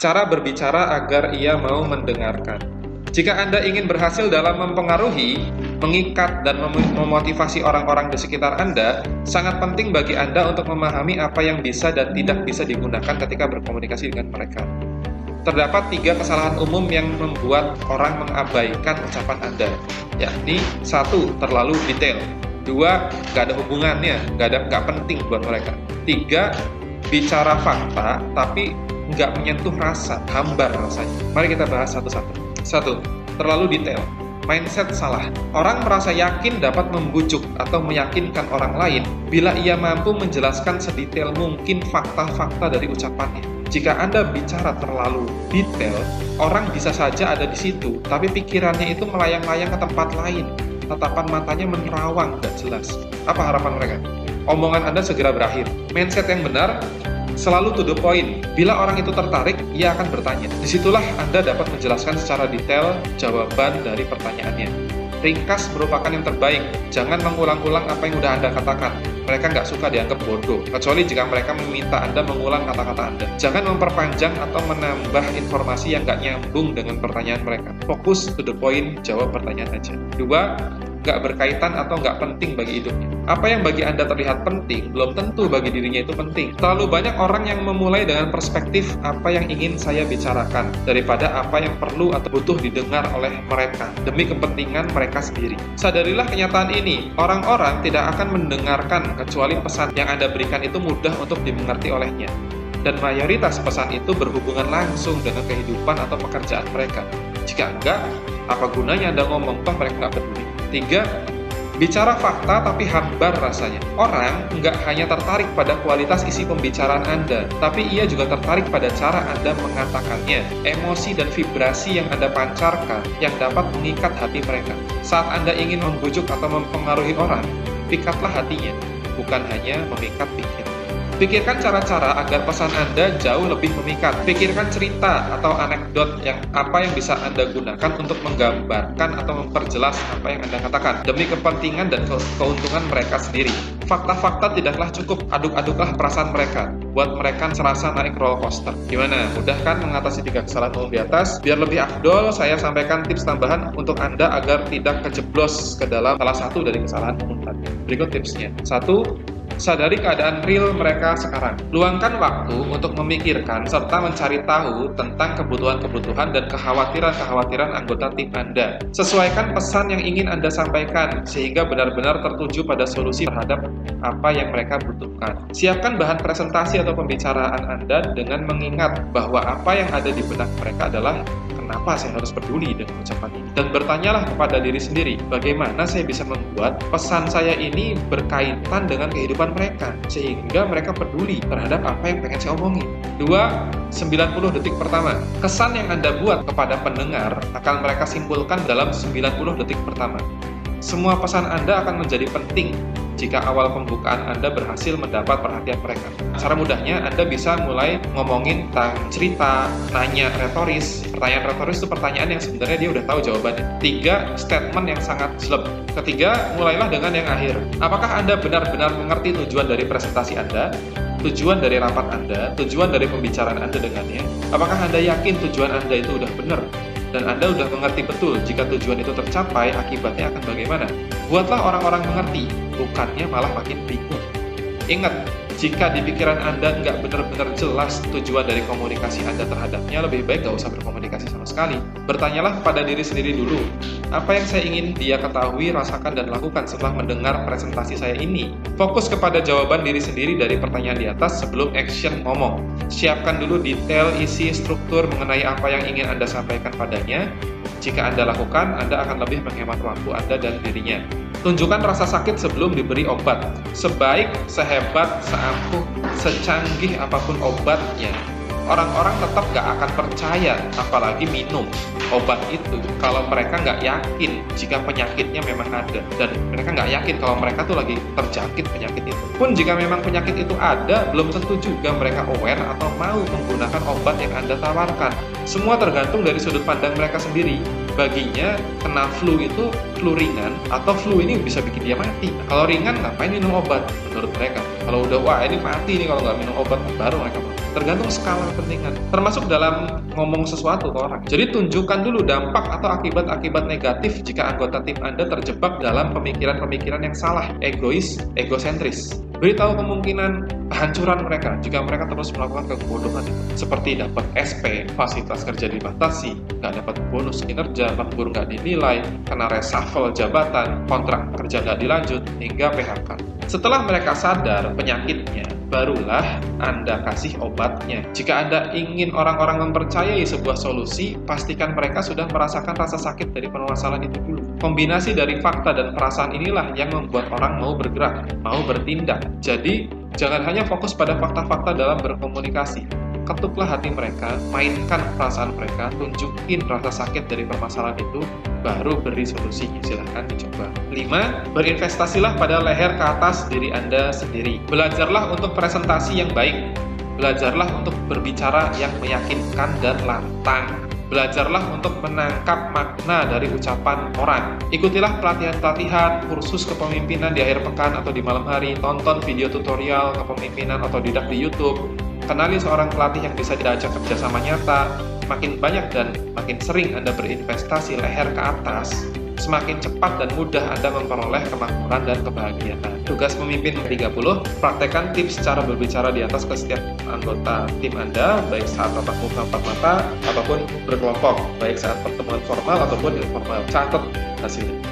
Cara berbicara agar ia mau mendengarkan. Jika Anda ingin berhasil dalam mempengaruhi, mengikat, dan memotivasi orang-orang di sekitar Anda, sangat penting bagi Anda untuk memahami apa yang bisa dan tidak bisa digunakan ketika berkomunikasi dengan mereka. Terdapat 3 kesalahan umum yang membuat orang mengabaikan ucapan Anda, yakni 1. Terlalu detail, 2. Nggak ada hubungannya, nggak penting buat mereka, 3. Bicara fakta tapi nggak menyentuh rasa, hambar rasanya. Mari kita bahas satu-satu. 1. Terlalu detail. Mindset salah. Orang merasa yakin dapat membujuk atau meyakinkan orang lain bila ia mampu menjelaskan sedetail mungkin fakta-fakta dari ucapannya. Jika Anda bicara terlalu detail, orang bisa saja ada di situ, tapi pikirannya itu melayang-layang ke tempat lain. Tatapan matanya menerawang, nggak jelas. Apa harapan mereka? Omongan Anda segera berakhir. Mindset yang benar selalu to the point. Bila orang itu tertarik, ia akan bertanya. Disitulah Anda dapat menjelaskan secara detail jawaban dari pertanyaannya. Ringkas merupakan yang terbaik. Jangan mengulang-ulang apa yang sudah Anda katakan. Mereka nggak suka dianggap bodoh, kecuali jika mereka meminta Anda mengulang kata-kata Anda. Jangan memperpanjang atau menambah informasi yang nggak nyambung dengan pertanyaan mereka. Fokus to the point, jawab pertanyaan aja. 2. Nggak berkaitan atau nggak penting bagi hidupnya. Apa yang bagi Anda terlihat penting, belum tentu bagi dirinya itu penting. Terlalu banyak orang yang memulai dengan perspektif apa yang ingin saya bicarakan, daripada apa yang perlu atau butuh didengar oleh mereka, demi kepentingan mereka sendiri. Sadarilah kenyataan ini, orang-orang tidak akan mendengarkan kecuali pesan yang Anda berikan itu mudah untuk dimengerti olehnya. Dan mayoritas pesan itu berhubungan langsung dengan kehidupan atau pekerjaan mereka. Jika enggak, apa gunanya Anda ngomong, toh mereka nggak peduli. 3. Bicara fakta tapi hambar rasanya. Orang nggak hanya tertarik pada kualitas isi pembicaraan Anda, tapi ia juga tertarik pada cara Anda mengatakannya, emosi dan vibrasi yang Anda pancarkan yang dapat mengikat hati mereka. Saat Anda ingin membujuk atau mempengaruhi orang, pikatlah hatinya, bukan hanya memikat pikiran. Pikirkan cara-cara agar pesan Anda jauh lebih memikat. Pikirkan cerita atau anekdot yang bisa Anda gunakan untuk menggambarkan atau memperjelas apa yang Anda katakan demi kepentingan dan keuntungan mereka sendiri. Fakta-fakta tidaklah cukup, aduk-aduklah perasaan mereka. Buat mereka serasa naik roller coaster. Gimana? Mudah kan mengatasi 3 kesalahan umum di atas? Biar lebih afdol, saya sampaikan tips tambahan untuk Anda agar tidak kejeblos ke dalam salah satu dari kesalahan umum tadi. Berikut tipsnya. 1. Sadari keadaan real mereka sekarang. Luangkan waktu untuk memikirkan serta mencari tahu tentang kebutuhan-kebutuhan dan kekhawatiran-kekhawatiran anggota tim Anda. Sesuaikan pesan yang ingin Anda sampaikan sehingga benar-benar tertuju pada solusi terhadap apa yang mereka butuhkan. Siapkan bahan presentasi atau pembicaraan Anda dengan mengingat bahwa apa yang ada di benak mereka adalah kenapa saya harus peduli dengan ucapan ini? Dan bertanyalah kepada diri sendiri, bagaimana saya bisa membuat pesan saya ini berkaitan dengan kehidupan mereka, sehingga mereka peduli terhadap apa yang pengen saya omongin. 2. 90 detik pertama. Kesan yang Anda buat kepada pendengar akan mereka simpulkan dalam 90 detik pertama. Semua pesan Anda akan menjadi penting jika awal pembukaan Anda berhasil mendapat perhatian mereka. Cara mudahnya, Anda bisa mulai ngomongin tentang cerita, nanya retoris. Pertanyaan retoris itu pertanyaan yang sebenarnya dia udah tahu jawabannya. 3. Statement yang sangat jelek. Ketiga, mulailah dengan yang akhir. Apakah Anda benar-benar mengerti tujuan dari presentasi Anda? Tujuan dari rapat Anda? Tujuan dari pembicaraan Anda dengannya? Apakah Anda yakin tujuan Anda itu udah benar? Dan Anda udah mengerti betul jika tujuan itu tercapai, akibatnya akan bagaimana? Buatlah orang-orang mengerti, bukannya malah makin bingung. Ingat, jika di pikiran Anda nggak benar-benar jelas tujuan dari komunikasi Anda terhadapnya, lebih baik nggak usah berkomunikasi sama sekali. Bertanyalah pada diri sendiri dulu, apa yang saya ingin dia ketahui, rasakan, dan lakukan setelah mendengar presentasi saya ini. Fokus kepada jawaban diri sendiri dari pertanyaan di atas sebelum action ngomong. Siapkan dulu detail, isi, struktur mengenai apa yang ingin Anda sampaikan padanya. Jika Anda lakukan, Anda akan lebih menghemat waktu Anda dan dirinya. Tunjukkan rasa sakit sebelum diberi obat. Sebaik, sehebat, seampuh, secanggih apapun obatnya, orang-orang tetap gak akan percaya, apalagi minum obat itu, kalau mereka nggak yakin jika penyakitnya memang ada, dan mereka nggak yakin kalau mereka tuh lagi terjangkit penyakit itu. Pun jika memang penyakit itu ada, belum tentu juga mereka aware atau mau menggunakan obat yang Anda tawarkan. Semua tergantung dari sudut pandang mereka sendiri. Baginya kena flu itu flu ringan atau flu ini bisa bikin dia mati. Kalau ringan ngapain minum obat menurut mereka? Kalau udah wah ini mati nih kalau nggak minum obat, baru mereka mau. Tergantung skala kepentingan. Termasuk dalam ngomong sesuatu ke orang. Jadi tunjukkan dulu dampak atau akibat-akibat negatif jika anggota tim Anda terjebak dalam pemikiran-pemikiran yang salah, egois, egosentris. Beritahu kemungkinan kehancuran mereka jika mereka terus melakukan kebodohan itu. Seperti dapat SP, fasilitas kerja dibatasi, nggak dapat bonus kinerja, lembur nggak dinilai, kena reshuffle jabatan, kontrak kerja nggak dilanjut, hingga PHK. Setelah mereka sadar penyakitnya, barulah Anda kasih obatnya. Jika Anda ingin orang-orang mempercayai sebuah solusi, pastikan mereka sudah merasakan rasa sakit dari permasalahan itu dulu. Kombinasi dari fakta dan perasaan inilah yang membuat orang mau bergerak, mau bertindak. Jadi, jangan hanya fokus pada fakta-fakta dalam berkomunikasi. Ketuklah hati mereka, mainkan perasaan mereka, tunjukin rasa sakit dari permasalahan itu, baru beri solusinya. Silahkan dicoba. 5. Berinvestasilah pada leher ke atas diri Anda sendiri. Belajarlah untuk presentasi yang baik. Belajarlah untuk berbicara yang meyakinkan dan lantang. Belajarlah untuk menangkap makna dari ucapan orang. Ikutilah pelatihan-pelatihan, kursus kepemimpinan di akhir pekan atau di malam hari. Tonton video tutorial kepemimpinan atau didak di YouTube. Kenali seorang pelatih yang bisa diajak kerjasama nyata. Makin banyak dan makin sering Anda berinvestasi leher ke atas, semakin cepat dan mudah Anda memperoleh kemakmuran dan kebahagiaan. Tugas pemimpin 30, praktekkan tips cara berbicara di atas ke setiap anggota tim Anda, baik saat tatap muka empat mata, ataupun berkelompok, baik saat pertemuan formal ataupun informal. Catat hasilnya.